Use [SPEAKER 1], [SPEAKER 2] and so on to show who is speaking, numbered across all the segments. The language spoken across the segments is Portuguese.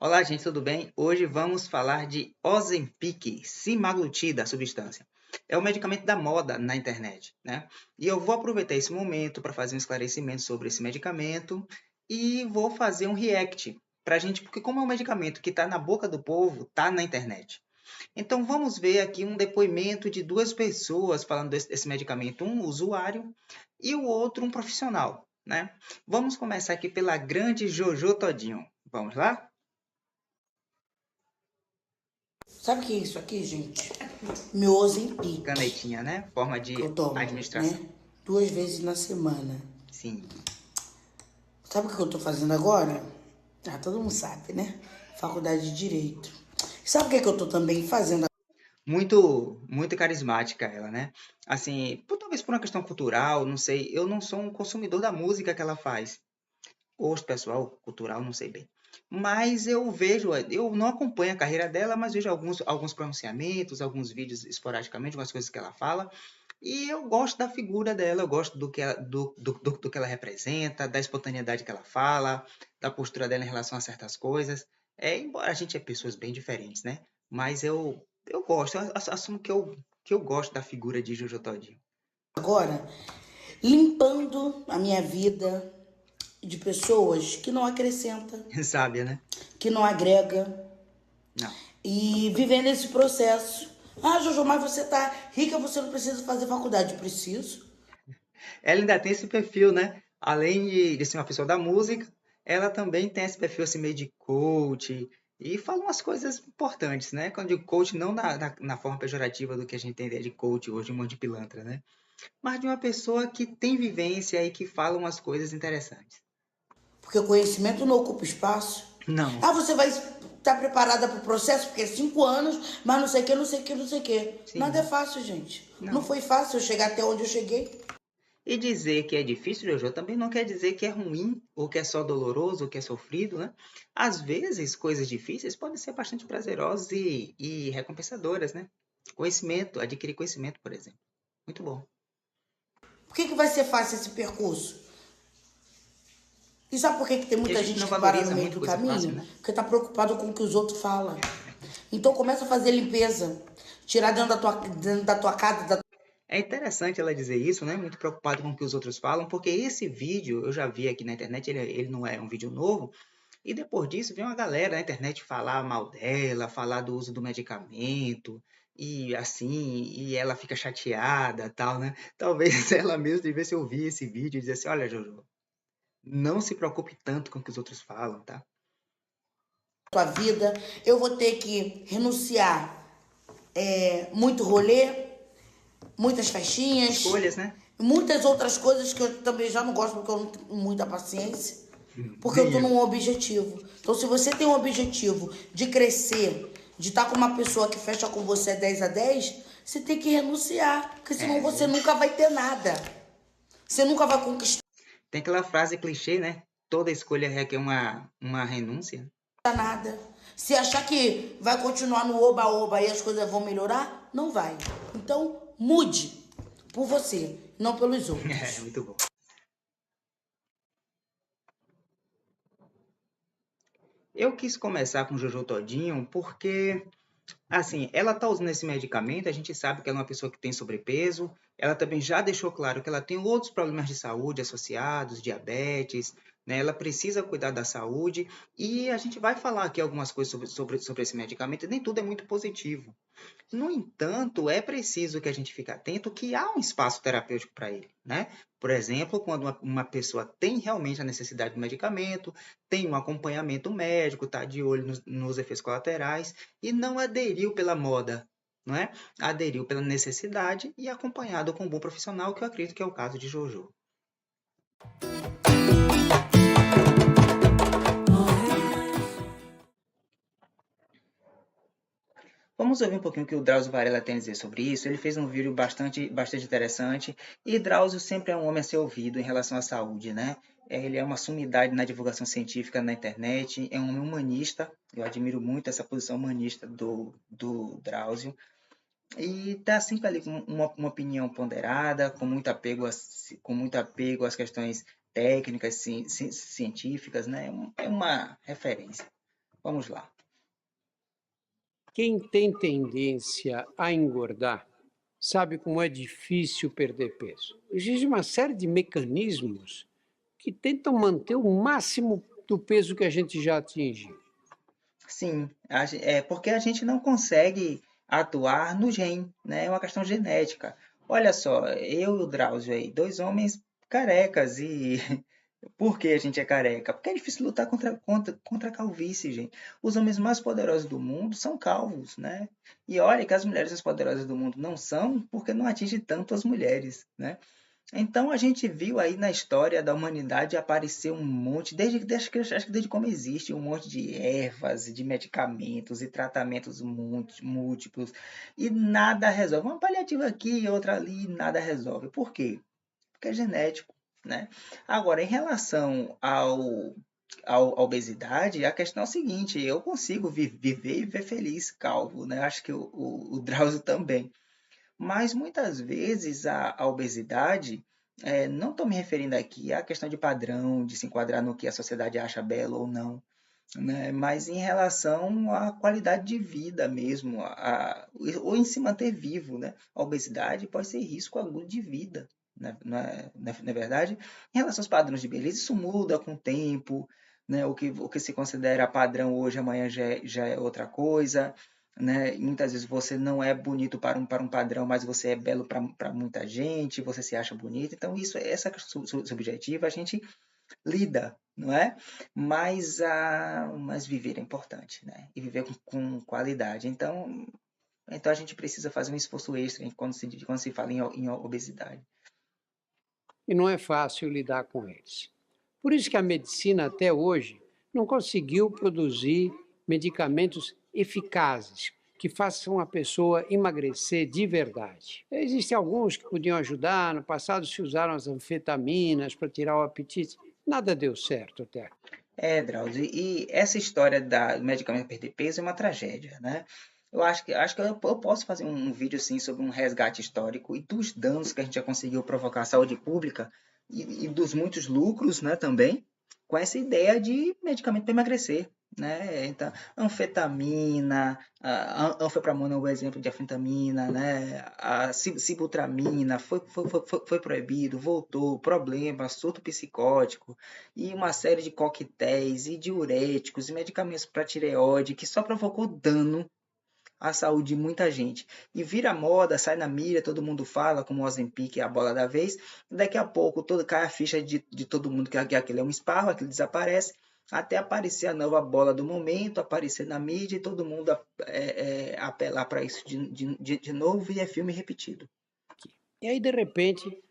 [SPEAKER 1] Olá, gente, tudo bem? Hoje vamos falar de Ozempic, semaglutida, a substância. É o medicamento da moda na internet, né? E eu vou aproveitar esse momento para fazer um esclarecimento sobre esse medicamento e vou fazer um react para a gente, porque como é um medicamento que está na boca do povo, está na internet. Então vamos ver aqui um depoimento de duas pessoas falando desse medicamento, um usuário e o outro um profissional, né? Vamos começar aqui pela grande Jojo Todinho. Vamos lá?
[SPEAKER 2] Sabe o que é isso aqui, gente? Meu Ozempic,
[SPEAKER 1] Canetinha, né? Forma
[SPEAKER 2] que
[SPEAKER 1] de
[SPEAKER 2] eu tomo,
[SPEAKER 1] administração.
[SPEAKER 2] né? 2 vezes na semana.
[SPEAKER 1] Sim.
[SPEAKER 2] Sabe o que eu tô fazendo agora? Ah, todo mundo sabe, né? Faculdade de Direito. Sabe o que eu tô também fazendo?
[SPEAKER 1] Muito carismática ela, né? Assim, talvez por uma questão cultural, não sei. Eu não sou um consumidor da música que ela faz. Gosto pessoal, cultural, não sei bem. Mas eu vejo, eu não acompanho a carreira dela, mas vejo alguns pronunciamentos, alguns vídeos esporadicamente, algumas coisas que ela fala. E eu gosto da figura dela, eu gosto do que ela representa, da espontaneidade que ela fala, da postura dela em relação a certas coisas. Embora a gente é pessoas bem diferentes, né? Mas eu gosto, eu assumo que eu gosto da figura de Jojo Todinho.
[SPEAKER 2] Agora, limpando a minha vida de pessoas que não acrescenta,
[SPEAKER 1] Sábia, né?
[SPEAKER 2] que não agrega
[SPEAKER 1] Não.
[SPEAKER 2] e vivendo esse processo. Ah, Jojo, mas você tá rica, você não precisa fazer faculdade. Preciso.
[SPEAKER 1] Ela ainda tem esse perfil, né? Além de ser uma pessoa da música, ela também tem esse perfil assim, meio de coach e fala umas coisas importantes, né? Quando eu digo coach, não na forma pejorativa do que a gente tem ideia de coach hoje, um monte de pilantra, né? Mas de uma pessoa que tem vivência e que fala umas coisas interessantes.
[SPEAKER 2] Porque o conhecimento não ocupa espaço.
[SPEAKER 1] Não,
[SPEAKER 2] Ah, você vai estar preparada para o processo, porque é 5 anos, mas não sei o que, não sei o que, não sei o que. Nada é
[SPEAKER 1] sim,
[SPEAKER 2] fácil, gente. Não
[SPEAKER 1] não.
[SPEAKER 2] foi fácil eu chegar até onde eu cheguei.
[SPEAKER 1] E dizer que é difícil, Jojo, também não quer dizer que é ruim, ou que é só doloroso, ou que é sofrido, né? Às vezes, coisas difíceis podem ser bastante prazerosas e recompensadoras, né? Conhecimento, adquirir conhecimento, por exemplo. Muito bom.
[SPEAKER 2] Por que vai ser fácil esse percurso? E sabe por que tem
[SPEAKER 1] E a
[SPEAKER 2] muita
[SPEAKER 1] gente
[SPEAKER 2] gente
[SPEAKER 1] não
[SPEAKER 2] que para no
[SPEAKER 1] valoriza
[SPEAKER 2] meio
[SPEAKER 1] muito
[SPEAKER 2] do
[SPEAKER 1] coisa fácil,
[SPEAKER 2] caminho?
[SPEAKER 1] né?
[SPEAKER 2] Porque tá preocupado com o que os outros falam. Então começa a fazer limpeza. Tirar dentro da tua casa,
[SPEAKER 1] É interessante ela dizer isso, né? Muito preocupado com o que os outros falam, porque esse vídeo eu já vi aqui na internet, ele não é um vídeo novo, e depois disso vem uma galera na internet falar mal dela, falar do uso do medicamento, e assim, e ela fica chateada, tal, né? Talvez ela mesma devesse ouvir esse vídeo e dizer assim, olha, Jojo, não se preocupe tanto com o que os outros falam, tá?
[SPEAKER 2] tua vida. Eu vou ter que renunciar muito rolê, muitas festinhas,
[SPEAKER 1] Escolhas, né?
[SPEAKER 2] muitas outras coisas que eu também já não gosto porque eu não tenho muita paciência, porque eu
[SPEAKER 1] Nem
[SPEAKER 2] tô
[SPEAKER 1] eu.
[SPEAKER 2] num objetivo. Então, se você tem um objetivo de crescer, de estar com uma pessoa que fecha com você 10 a 10, você tem que renunciar, porque senão você
[SPEAKER 1] É,
[SPEAKER 2] nunca vai ter nada. Você nunca vai conquistar
[SPEAKER 1] tem aquela frase clichê, né? Toda escolha requer uma renúncia.
[SPEAKER 2] nada. Se achar que vai continuar no oba-oba e as coisas vão melhorar, não vai. Então, mude por você, não pelos
[SPEAKER 1] É,
[SPEAKER 2] outros.
[SPEAKER 1] muito bom. Eu quis começar com Jojo Todinho porque, assim, ela está usando esse medicamento, a gente sabe que ela é uma pessoa que tem sobrepeso, ela também já deixou claro que ela tem outros problemas de saúde associados, diabetes, né? Ela precisa cuidar da saúde e a gente vai falar aqui algumas coisas sobre esse medicamento, e nem tudo é muito positivo. No entanto, é preciso que a gente fique atento que há um espaço terapêutico para ele, né? Por exemplo, quando uma pessoa tem realmente a necessidade do medicamento, tem um acompanhamento médico, está de olho nos efeitos colaterais e não aderiu pela moda, não é? Aderiu pela necessidade e acompanhado com um bom profissional, que eu acredito que é o caso de Jojo. Vamos ouvir um pouquinho o que o Drauzio Varela tem a dizer sobre isso. Ele fez um vídeo bastante interessante. E Drauzio sempre é um homem a ser ouvido em relação à saúde, né? Ele é uma sumidade na divulgação científica na internet, é um homem humanista. Eu admiro muito essa posição humanista do Drauzio. E está sempre ali com uma opinião ponderada, com muito apego às questões técnicas, científicas, né? É uma referência. Vamos lá.
[SPEAKER 3] Quem tem tendência a engordar sabe como é difícil perder peso. Existe uma série de mecanismos que tentam manter o máximo do peso que a gente já atingiu.
[SPEAKER 1] Sim, é porque a gente não consegue atuar no gene, né? É uma questão genética. Olha só, eu e o Drauzio aí, dois homens carecas e por que a gente é careca? Porque é difícil lutar contra a calvície, gente. Os homens mais poderosos do mundo são calvos, né? E olha que as mulheres mais poderosas do mundo não são porque não atinge tanto as mulheres, né? Então a gente viu aí na história da humanidade aparecer um monte, acho que desde como existe, um monte de ervas, de medicamentos e tratamentos múltiplos, e nada resolve. Uma paliativa aqui, outra ali, nada resolve. Por quê? Porque é genético, né? Agora, em relação à obesidade, a questão é o seguinte: eu consigo viver e ver feliz calvo, né? Acho que o Drauzio também. Mas muitas vezes a obesidade, não estou me referindo aqui à questão de padrão, de se enquadrar no que a sociedade acha belo ou não, né? Mas em relação à qualidade de vida mesmo, ou em se manter vivo, né? A obesidade pode ser risco agudo de vida, né? Não é verdade? Em relação aos padrões de beleza, isso muda com o tempo, né? O que se considera padrão hoje, amanhã já é outra coisa, né? Muitas vezes você não é bonito para um padrão, mas você é belo para muita gente, você se acha bonito. Então, essa questão subjetiva, a gente lida, não é? Mas viver é importante, né? E viver com qualidade. Então a gente precisa fazer um esforço extra quando se fala em obesidade.
[SPEAKER 3] E não é fácil lidar com eles. Por isso que a medicina até hoje não conseguiu produzir medicamentos eficazes que façam a pessoa emagrecer de verdade. Existem alguns que podiam ajudar, no passado se usaram as anfetaminas para tirar o apetite, nada deu certo até.
[SPEAKER 1] Drauzio, e essa história do medicamento perder peso é uma tragédia, né? Eu acho que eu posso fazer um vídeo assim sobre um resgate histórico e dos danos que a gente já conseguiu provocar à saúde pública e dos muitos lucros, né, também, com essa ideia de medicamento para emagrecer, né? Então, anfetamina, a anfepramona é um exemplo de anfetamina, né? A sibutramina foi proibido, voltou, problema, surto psicótico e uma série de coquetéis e diuréticos e medicamentos para tireoide que só provocou dano à saúde de muita gente. E vira moda, sai na mídia, todo mundo fala, como o Ozempic é a bola da vez, e daqui a pouco cai a ficha de todo mundo que aquele é um esparro, aquilo desaparece, até aparecer a nova bola do momento, aparecer na mídia e todo mundo apelar para isso de novo e é filme repetido.
[SPEAKER 3] E aí, de repente,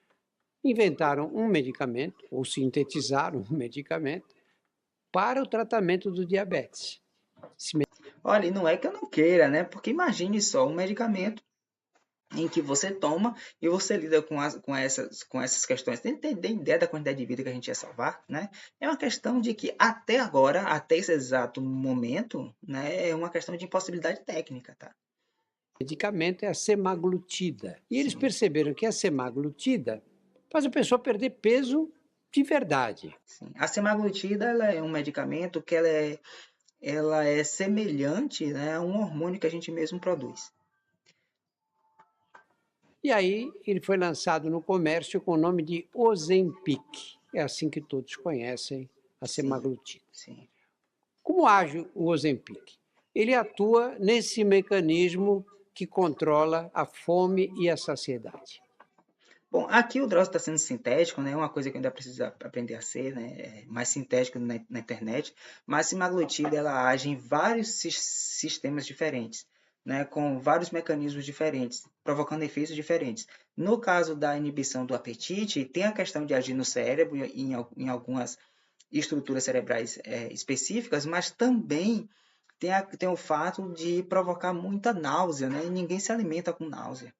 [SPEAKER 3] inventaram um medicamento, ou sintetizaram um medicamento, para o tratamento do diabetes.
[SPEAKER 1] Olha, e não é que eu não queira, né? Porque imagine só um medicamento em que você toma e você lida com essas questões. Tem ideia da quantidade de vida que a gente ia salvar, né? É uma questão de que até agora, até esse exato momento, né, é uma questão de impossibilidade técnica, tá?
[SPEAKER 3] O medicamento é a semaglutida. E eles
[SPEAKER 1] Sim.
[SPEAKER 3] perceberam que a semaglutida faz a pessoa perder peso de verdade.
[SPEAKER 1] Sim. A semaglutida, ela é um medicamento que ela é semelhante, né, a um hormônio que a gente mesmo produz.
[SPEAKER 3] E aí ele foi lançado no comércio com o nome de Ozempic. É assim que todos conhecem a semaglutida.
[SPEAKER 1] Sim.
[SPEAKER 3] Como age o Ozempic? Ele atua nesse mecanismo que controla a fome e a saciedade.
[SPEAKER 1] Bom, aqui o Dross está sendo sintético, né? Uma coisa que eu ainda preciso aprender a ser, né? Mais sintético na internet. Mas a semaglutida ela age em vários sistemas diferentes, né? Com vários mecanismos diferentes, provocando efeitos diferentes. No caso da inibição do apetite, tem a questão de agir no cérebro em algumas estruturas cerebrais específicas, mas também tem o fato de provocar muita náusea, né? E ninguém se alimenta com náusea.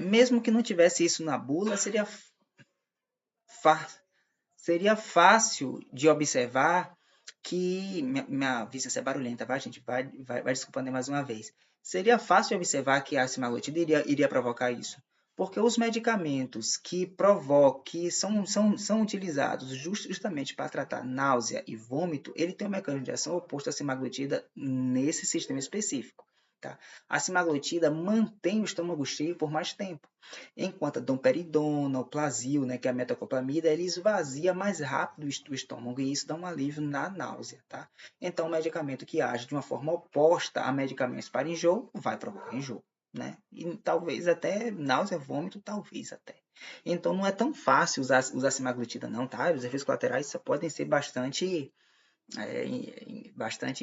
[SPEAKER 1] Mesmo que não tivesse isso na bula, seria fácil de observar que. Minha vista é barulhenta, vai, gente? Vai desculpando mais uma vez. Seria fácil de observar que a semaglutida iria provocar isso. Porque os medicamentos que provocam, são utilizados justamente para tratar náusea e vômito, ele tem um mecanismo de ação oposto à semaglutida nesse sistema específico. Tá? A semaglutida mantém o estômago cheio por mais tempo, enquanto a domperidona, o Plasil, né, que é a metoclopramida, ele esvazia mais rápido o estômago e isso dá um alívio na náusea. Tá? Então, o medicamento que age de uma forma oposta a medicamentos para enjoo vai provocar enjoo. Né? E talvez até náusea, vômito, talvez até. Então, não é tão fácil usar semaglutida não, tá? Os efeitos colaterais só podem ser bastante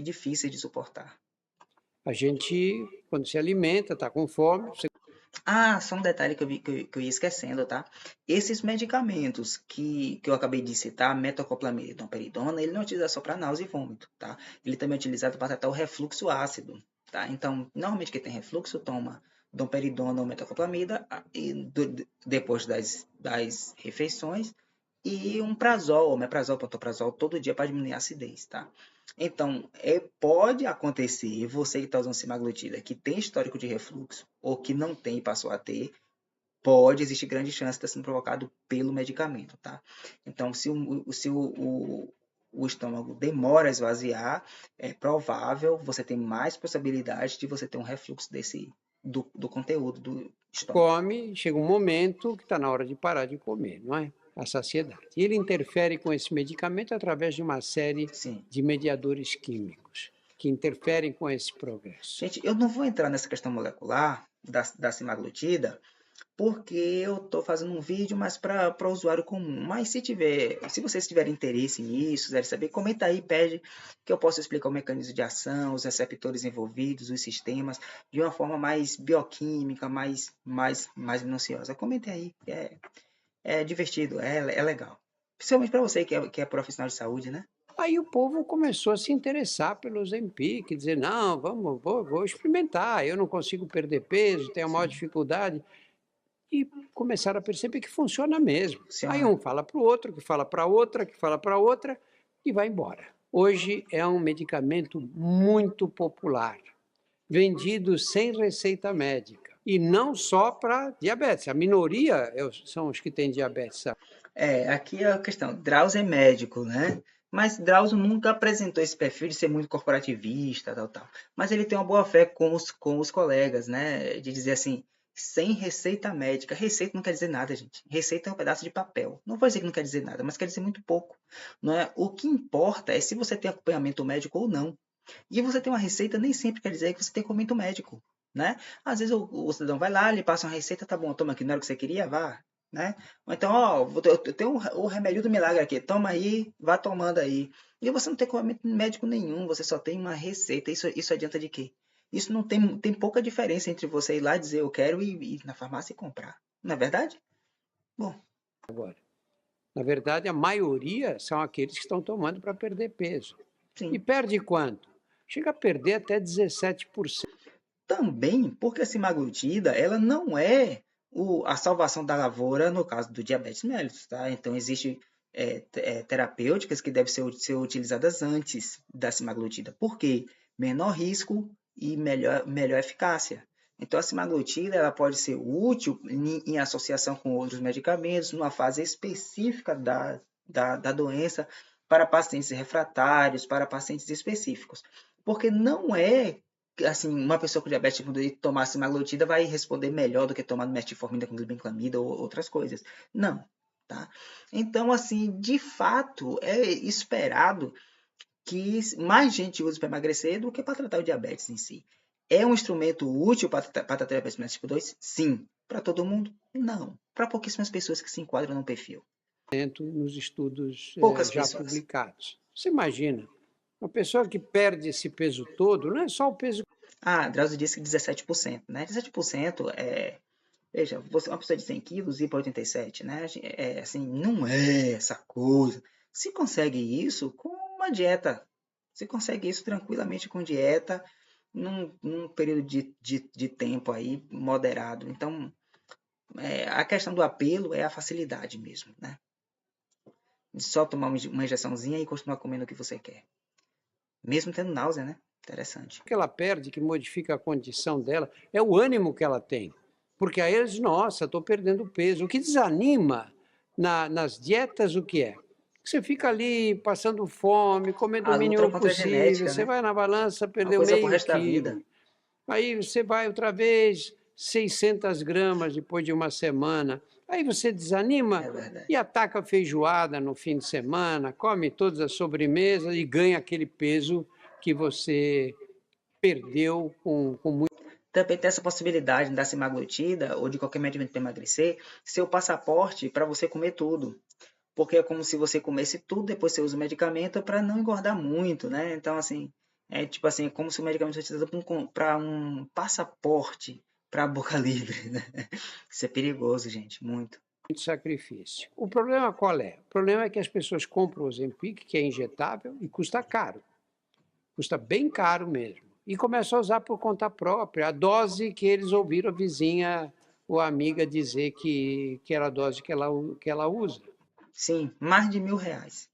[SPEAKER 1] difíceis de suportar.
[SPEAKER 3] A gente, quando se alimenta, está com fome, você
[SPEAKER 1] Só um detalhe que eu ia esquecendo, tá? Esses medicamentos que eu acabei de citar, metoclopramida e domperidona, ele não é utilizado só para náusea e vômito, tá? Ele também é utilizado para tratar o refluxo ácido, tá? Então, normalmente quem tem refluxo toma domperidona ou metoclopramida depois das refeições e um prazol, omeprazol, pantoprazol, todo dia para diminuir a acidez, tá? Então, pode acontecer, você que está usando semaglutida, que tem histórico de refluxo, ou que não tem e passou a ter, pode existir grande chance de estar sendo provocado pelo medicamento, tá? Então, se o estômago demora a esvaziar, é provável, você tem mais possibilidade de você ter um refluxo do conteúdo do estômago.
[SPEAKER 3] come, chega um momento que está na hora de parar de comer, não é? A saciedade. E ele interfere com esse medicamento através de uma série
[SPEAKER 1] Sim.
[SPEAKER 3] de mediadores químicos que interferem com esse progresso.
[SPEAKER 1] Gente, eu não vou entrar nessa questão molecular da semaglutida, porque eu estou fazendo um vídeo mais para o usuário comum. Mas se vocês tiverem interesse nisso, quiserem saber, comenta aí, pede que eu possa explicar o mecanismo de ação, os receptores envolvidos, os sistemas, de uma forma mais bioquímica, mais minuciosa. Comentem aí, é divertido, é legal. Principalmente para você que é profissional de saúde, né?
[SPEAKER 3] Aí o povo começou a se interessar pelos Ozempic, dizer, não, vou experimentar, eu não consigo perder peso, tenho a maior dificuldade. E começaram a perceber que funciona mesmo.
[SPEAKER 1] Funciona.
[SPEAKER 3] Aí um fala para o outro, que fala para outra, que fala para outra, e vai embora. Hoje é um medicamento muito popular, vendido sem receita médica. E não só para diabetes, a minoria são os que têm diabetes.
[SPEAKER 1] Aqui é a questão, Drauzio é médico, né? Mas Drauzio nunca apresentou esse perfil de ser muito corporativista, tal. Mas ele tem uma boa fé com os colegas, né? De dizer assim, sem receita médica. Receita não quer dizer nada, gente. Receita é um pedaço de papel. Não vou dizer que não quer dizer nada, mas quer dizer muito pouco. Não é? O que importa é se você tem acompanhamento médico ou não. E você tem uma receita nem sempre quer dizer que você tem acompanhamento médico, né? Às vezes o cidadão vai lá, ele passa uma receita, tá bom, toma aqui, não era o que você queria, vá. Né? Ou então, eu tenho o remédio do milagre aqui, toma aí, vá tomando aí. E você não tem acompanhamento médico nenhum, você só tem uma receita, isso adianta de quê? Isso não tem pouca diferença entre você ir lá dizer eu quero e ir na farmácia e comprar. Não é verdade? Bom.
[SPEAKER 3] Agora, na verdade, a maioria são aqueles que estão tomando para perder peso.
[SPEAKER 1] Sim.
[SPEAKER 3] E perde quanto? Chega a perder até 17%.
[SPEAKER 1] Também porque a semaglutida, ela não é a salvação da lavoura no caso do diabetes mellitus, tá? Então, existem terapêuticas que devem ser utilizadas antes da semaglutida. Por quê? Menor risco e melhor eficácia. Então, a semaglutida ela pode ser útil em associação com outros medicamentos, numa fase específica da doença, para pacientes refratários, para pacientes específicos. Porque não é assim, uma pessoa com diabetes tipo 2 tomar semaglutida vai responder melhor do que tomar metformina com glibenclamida ou outras coisas. Não, tá? Então, assim, de fato, é esperado que mais gente use para emagrecer do que para tratar o diabetes em si. É um instrumento útil para tratar diabetes tipo 2? Sim. Para todo mundo? Não. Para pouquíssimas pessoas que se enquadram no perfil.
[SPEAKER 3] Nos estudos já
[SPEAKER 1] pessoas
[SPEAKER 3] publicados. Você imagina, uma pessoa que perde esse peso todo, não é só o peso.
[SPEAKER 1] Drauzio disse que 17%, né? 17% veja, você é uma pessoa de 100 quilos e para 87, né? Assim, não é essa coisa. Se consegue isso com uma dieta. Se consegue isso tranquilamente com dieta, num período de tempo aí moderado. Então, a questão do apelo é a facilidade mesmo, né? De só tomar uma injeçãozinha e continuar comendo o que você quer. Mesmo tendo náusea, né? Interessante.
[SPEAKER 3] O que ela perde, que modifica a condição dela, é o ânimo que ela tem. Porque aí eles, nossa, estou perdendo peso. O que desanima nas dietas, o que é? Você fica ali passando fome, comendo
[SPEAKER 1] A
[SPEAKER 3] o
[SPEAKER 1] luta
[SPEAKER 3] mínimo
[SPEAKER 1] contra a
[SPEAKER 3] possível,
[SPEAKER 1] genética,
[SPEAKER 3] você
[SPEAKER 1] né?
[SPEAKER 3] vai na balança,
[SPEAKER 1] Uma
[SPEAKER 3] perdeu
[SPEAKER 1] coisa pro
[SPEAKER 3] meio
[SPEAKER 1] resto da vida.
[SPEAKER 3] quilo. Aí você vai outra vez, 600 gramas depois de uma semana. Aí você desanima
[SPEAKER 1] É verdade.
[SPEAKER 3] e ataca a feijoada no fim de semana, come todas as sobremesas e ganha aquele peso que você perdeu com muito.
[SPEAKER 1] Também tem essa possibilidade da semaglutida ou de qualquer medicamento para emagrecer ser o passaporte para você comer tudo. Porque é como se você comesse tudo, depois você usa o medicamento para não engordar muito, né? Então, assim, é tipo assim, é como se o medicamento fosse usado para um passaporte para a boca livre, né? Isso é perigoso, gente, muito.
[SPEAKER 3] Muito sacrifício. O problema qual é? O problema é que as pessoas compram o Ozempic, que é injetável e custa caro. Custa bem caro mesmo. E começam a usar por conta própria a dose que eles ouviram a vizinha ou a amiga dizer que era a dose que ela usa.
[SPEAKER 1] Sim, mais de R$ 1.000.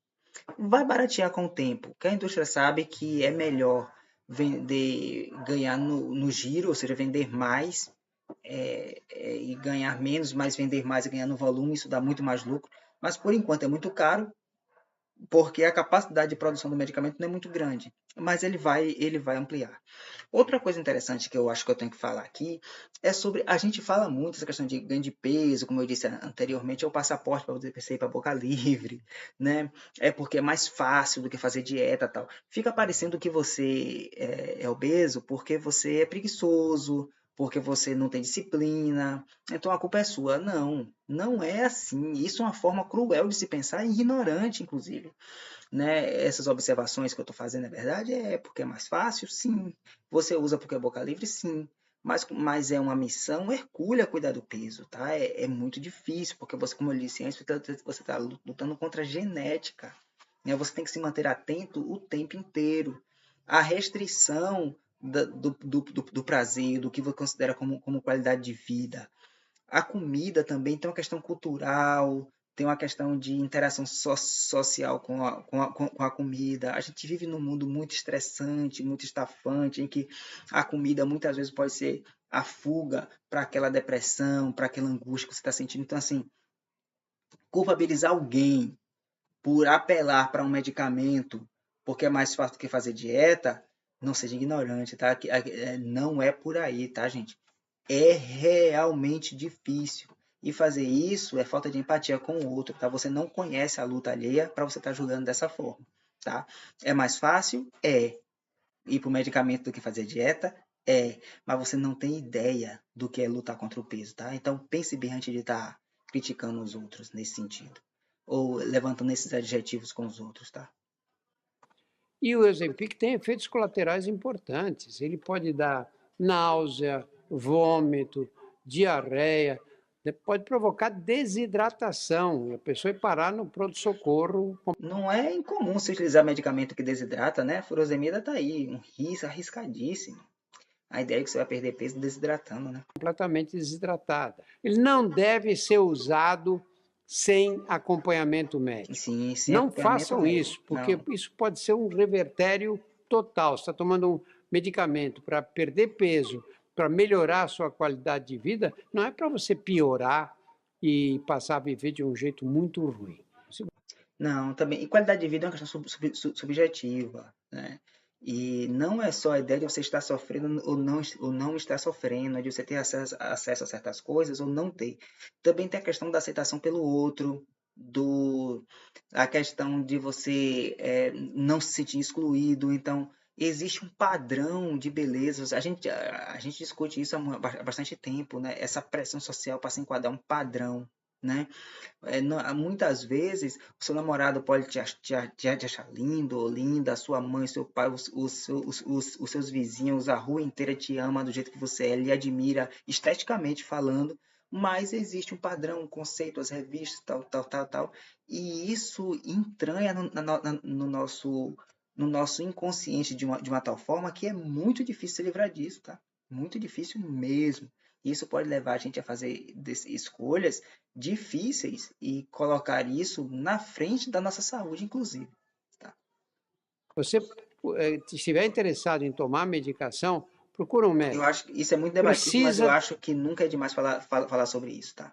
[SPEAKER 1] Vai baratear com o tempo, porque a indústria sabe que é melhor vender, ganhar no giro, ou seja, vender mais e ganhar menos, mas vender mais e ganhar no volume, isso dá muito mais lucro. Mas por enquanto é muito caro, porque a capacidade de produção do medicamento não é muito grande, mas ele vai ampliar. Outra coisa interessante que eu acho que eu tenho que falar aqui é sobre, a gente fala muito essa questão de ganho de peso, como eu disse anteriormente, é o passaporte para você ir para a boca livre, né? É porque é mais fácil do que fazer dieta e tal. Fica parecendo que você é obeso porque você é preguiçoso, porque você não tem disciplina, então a culpa é sua. Não, não é assim. Isso é uma forma cruel de se pensar e ignorante, inclusive, né? Essas observações que eu estou fazendo, é verdade? É porque é mais fácil? Sim. Você usa porque é boca livre? Sim. Mas é uma missão hercúlea cuidar do peso, tá? É muito difícil, porque você, como eu disse antes, você está lutando contra a genética, né? Você tem que se manter atento o tempo inteiro. A restrição do prazer, do que você considera como qualidade de vida. A comida também tem uma questão cultural, tem uma questão de interação social com a comida. A gente vive num mundo muito estressante, muito estafante, em que a comida muitas vezes pode ser a fuga para aquela depressão, para aquela angústia que você está sentindo. Então, assim, culpabilizar alguém por apelar para um medicamento porque é mais fácil do que fazer dieta, não seja ignorante, tá? Não é por aí, tá, gente? É realmente difícil. E fazer isso é falta de empatia com o outro, tá? Você não conhece a luta alheia para você estar julgando dessa forma, tá? É mais fácil? É. Ir para o medicamento do que fazer dieta? É. Mas você não tem ideia do que é lutar contra o peso, tá? Então pense bem antes de estar criticando os outros nesse sentido. Ou levantando esses adjetivos com os outros, tá?
[SPEAKER 3] E o Ozempic tem efeitos colaterais importantes. Ele pode dar náusea, vômito, diarreia, pode provocar desidratação. A pessoa ir parar no pronto-socorro.
[SPEAKER 1] Não é incomum se utilizar medicamento que desidrata, né? A furosemida tá aí, um risco arriscadíssimo. A ideia é que você vai perder peso desidratando, né?
[SPEAKER 3] Completamente desidratada. Ele não deve ser usado sem acompanhamento médico.
[SPEAKER 1] Sim, sem
[SPEAKER 3] Não
[SPEAKER 1] acompanhamento
[SPEAKER 3] façam
[SPEAKER 1] médico.
[SPEAKER 3] isso, porque
[SPEAKER 1] Não.
[SPEAKER 3] isso pode ser um revertério total. Você está tomando um medicamento para perder peso, para melhorar a sua qualidade de vida, não é para você piorar e passar a viver de um jeito muito ruim.
[SPEAKER 1] Não, também. E qualidade de vida é uma questão subjetiva, né? E não é só a ideia de você estar sofrendo ou não estar sofrendo, de você ter acesso a certas coisas ou não ter. Também tem a questão da aceitação pelo outro, a questão de você não se sentir excluído. Então, existe um padrão de belezas. A gente discute isso há bastante tempo, né? Essa pressão social para se enquadrar um padrão, né? Muitas vezes o seu namorado pode te achar lindo ou linda, a sua mãe, seu pai, os seus vizinhos, a rua inteira te ama do jeito que você é, lhe admira esteticamente falando, mas existe um padrão, um conceito, as revistas, tal, e isso entranha no nosso inconsciente de uma tal forma que é muito difícil se livrar disso, tá? Muito difícil mesmo. Isso pode levar a gente a fazer escolhas difíceis e colocar isso na frente da nossa saúde, inclusive. Tá?
[SPEAKER 3] Você estiver interessado em tomar medicação, Procura um
[SPEAKER 1] Eu
[SPEAKER 3] médico.
[SPEAKER 1] acho que isso é muito debatido, mas eu
[SPEAKER 3] Precisa
[SPEAKER 1] acho que nunca é demais falar sobre isso, tá?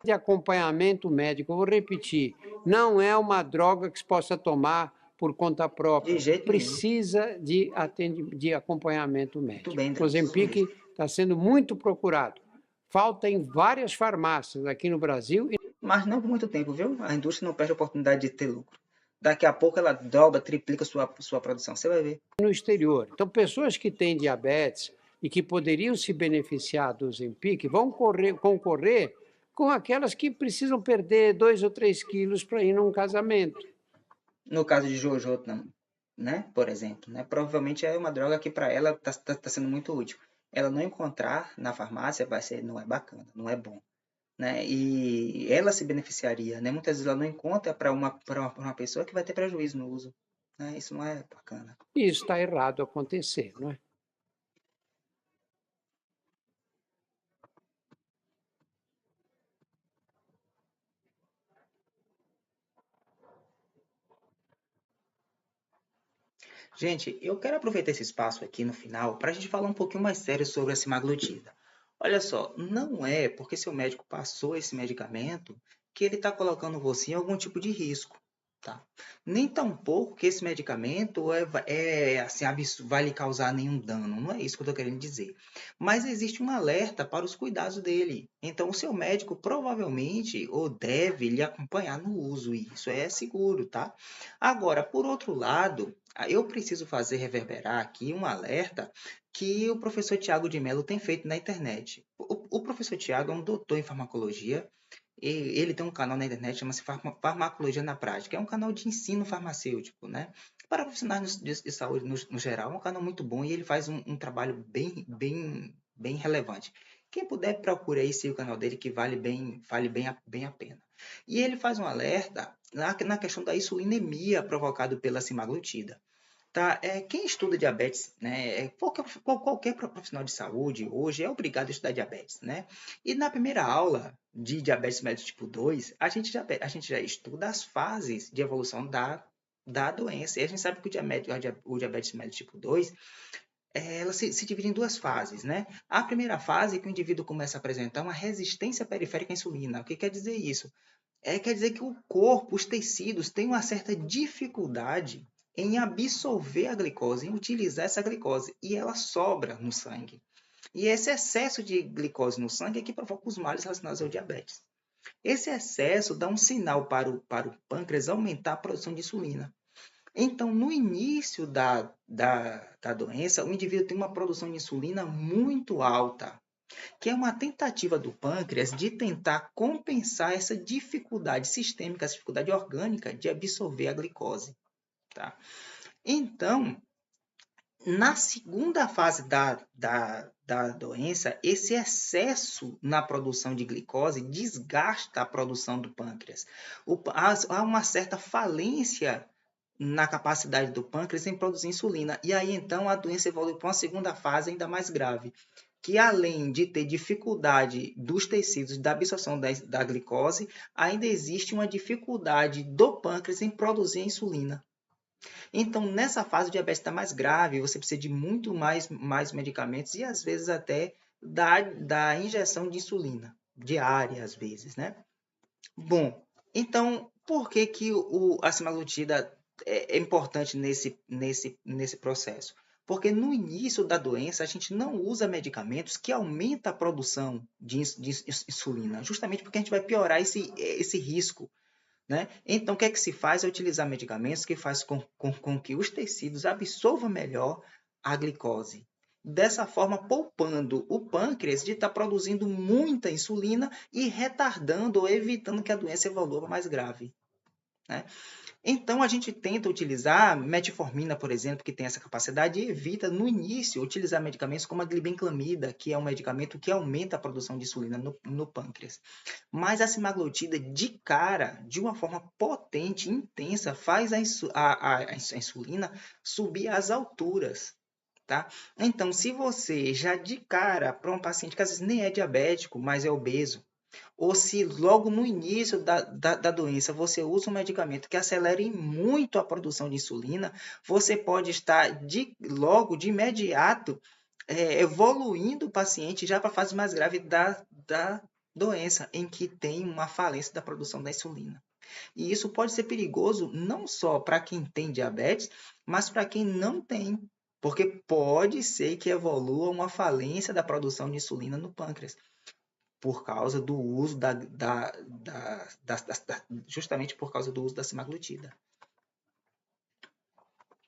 [SPEAKER 3] de acompanhamento médico. Eu vou repetir, não é uma droga que se possa tomar por conta
[SPEAKER 1] De
[SPEAKER 3] própria.
[SPEAKER 1] jeito nenhum.
[SPEAKER 3] Precisa de acompanhamento
[SPEAKER 1] Muito
[SPEAKER 3] médico.
[SPEAKER 1] bem,
[SPEAKER 3] O
[SPEAKER 1] Drauzio.
[SPEAKER 3] Ozempic está sendo muito procurado. Falta em várias farmácias aqui no Brasil e
[SPEAKER 1] Mas não por muito tempo, viu? A indústria não perde a oportunidade de ter lucro. Daqui a pouco ela dobra, triplica sua produção. Você vai ver.
[SPEAKER 3] no exterior. Então, pessoas que têm diabetes e que poderiam se beneficiar do Ozempic vão concorrer com aquelas que precisam perder 2 ou 3 quilos para ir num casamento.
[SPEAKER 1] No caso de Jojo, né? Por exemplo, né? Provavelmente é uma droga que para ela tá sendo muito útil. Ela não encontrar na farmácia não é bacana, não é bom, né? E ela se beneficiaria, né? Muitas vezes ela não encontra para uma pessoa que vai ter prejuízo no uso, né? Isso não é bacana.
[SPEAKER 3] E isso está errado acontecer, não é?
[SPEAKER 1] Gente, eu quero aproveitar esse espaço aqui no final para a gente falar um pouquinho mais sério sobre a semaglutida. Olha só, não é porque seu médico passou esse medicamento que ele está colocando você em algum tipo de risco, tá? Nem tampouco que esse medicamento assim, vai lhe causar nenhum dano, não é isso que eu estou querendo dizer. Mas existe um alerta para os cuidados dele. Então, o seu médico provavelmente ou deve lhe acompanhar no uso, e isso é seguro, tá? Agora, por outro lado, eu preciso fazer reverberar aqui um alerta que o professor Tiago de Mello tem feito na internet. O professor Tiago é um doutor em farmacologia e ele tem um canal na internet chama-se Farmacologia na Prática. É um canal de ensino farmacêutico, né? Para profissionais de saúde no geral, é um canal muito bom e ele faz um trabalho bem relevante. Quem puder, procure aí o canal dele que vale bem a pena. E ele faz um alerta na questão da insulinemia provocada pela semaglutida. Tá? Quem estuda diabetes, né, qualquer profissional de saúde hoje é obrigado a estudar diabetes, né? E na primeira aula de diabetes mellitus tipo 2, a gente já estuda as fases de evolução da doença. E a gente sabe que o diabetes mellitus tipo 2, ela se divide em duas fases, né? A primeira fase é que o indivíduo começa a apresentar uma resistência periférica à insulina. O que quer dizer isso? Quer dizer que o corpo, os tecidos, têm uma certa dificuldade em absorver a glicose, em utilizar essa glicose, e ela sobra no sangue. E esse excesso de glicose no sangue é que provoca os males relacionados ao diabetes. Esse excesso dá um sinal para o pâncreas aumentar a produção de insulina. Então, no início da doença, o indivíduo tem uma produção de insulina muito alta, que é uma tentativa do pâncreas de tentar compensar essa dificuldade sistêmica, essa dificuldade orgânica de absorver a glicose. Tá? Então, na segunda fase da doença, esse excesso na produção de glicose desgasta a produção do pâncreas. Há uma certa falência na capacidade do pâncreas em produzir insulina. E aí, então, a doença evolui para uma segunda fase ainda mais grave, que além de ter dificuldade dos tecidos da absorção da glicose, ainda existe uma dificuldade do pâncreas em produzir a insulina. Então, nessa fase, o diabetes está mais grave, você precisa de muito mais medicamentos e, às vezes, até da injeção de insulina, diária, às vezes, né? Bom, então, por que a semaglutida é importante nesse processo? Porque no início da doença, a gente não usa medicamentos que aumentam a produção de insulina, justamente porque a gente vai piorar esse risco, né? Então, o que é que se faz? É utilizar medicamentos que fazem com que os tecidos absorvam melhor a glicose. Dessa forma, poupando o pâncreas de estar produzindo muita insulina e retardando ou evitando que a doença evolua para mais grave, né? Então, a gente tenta utilizar metformina, por exemplo, que tem essa capacidade, e evita, no início, utilizar medicamentos como a glibenclamida, que é um medicamento que aumenta a produção de insulina no pâncreas. Mas a semaglutida, de cara, de uma forma potente, intensa, faz a insulina subir às alturas. Tá? Então, se você já de cara, para um paciente que às vezes nem é diabético, mas é obeso, ou se logo no início da doença você usa um medicamento que acelere muito a produção de insulina, você pode estar logo de imediato evoluindo o paciente já para a fase mais grave da doença, em que tem uma falência da produção da insulina. E isso pode ser perigoso não só para quem tem diabetes, mas para quem não tem, porque pode ser que evolua uma falência da produção de insulina no pâncreas, por causa do uso justamente por causa do uso da semaglutida.